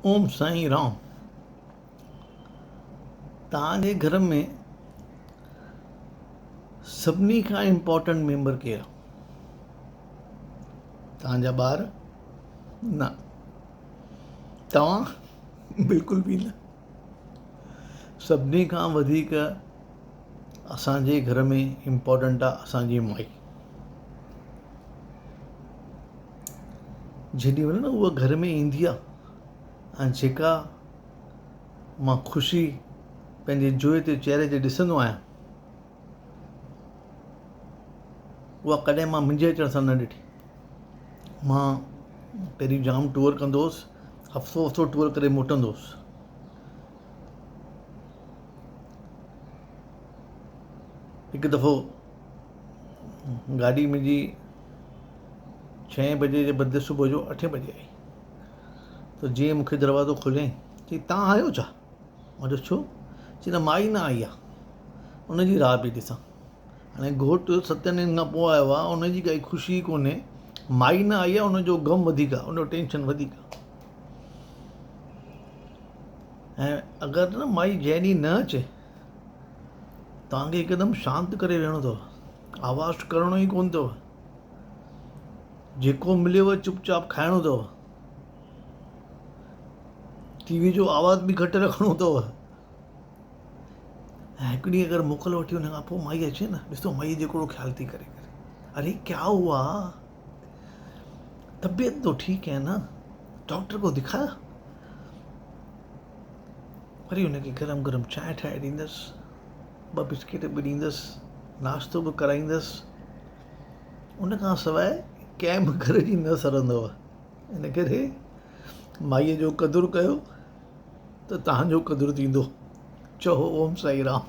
ओम साईं राम। तव्हांजे घर में सभिनी खां इम्पोर्टेंट मेंबर केरु आहे? तव्हांजा ॿार? न। तव्हां? बिल्कुलु बि न। सभिनी खां वधीक असांजे घर में इम्पोर्टेंट आहे असांजी माई। जेॾी महिल न उहा घर में ईंदी आहे ऐं जेका मां ख़ुशी पंहिंजे जोए ते चहिरे ते ॾिसंदो आहियां, उहा कॾहिं मां मुंहिंजे अचण सां न ॾिठी। मां पहिरीं जाम टूर कंदो हुउसि, हफ़्तो हफ़्तो टूर करे मोटंदो हुउसि। हिकु दफ़ो गाॾी मुंहिंजी 6 बजे जे बदिले सुबुह जो 8 बजे आई, त जीअं मूंखे दरवाज़ो खोलियईं, चई तव्हां आहियो छा? मां चयो छो? चई न माई न आई आहे, उनजी राह पई ॾिसां। हाणे घोटु 7 ॾींहंनि खां पोइ आयो आहे, उनजी काई ख़ुशी कोन्हे, माई न आई आहे, उनजो ग़म वधीक आहे, उनजो टेंशन वधीक आहे। ऐं अगरि न माई जंहिं ॾींहुं न अचे, तव्हांखे हिकदमि शांति करे वेहणो अथव, आवाज़ु करिणो ई कोन अथव, जेको मिलेव चुपचाप खाइणो अथव, टीवी जो आवाज़ु बि घटि रखिणो अथव। ऐं हिकु ॾींहुं अगरि मोकल वठी हुन खां पोइ माई अचे न, ॾिसो माई जेको ख़्यालु थी करे। अरे क्या हुआ? तबीयत तो ठीक है ना? डॉक्टर को दिखाया? वरी हुनखे गरम गरम चांहि ठाहे ॾींदसि, 2 बिस्किट बि ॾींदसि, नाश्तो बि कराईंदसि। उन खां सवाइ कंहिं बि घर जी न सरंदव। इन करे माईअ जो क़दुरु कयो त तव्हांजो क़दुरु थींदो। चओ ओम साईं राम।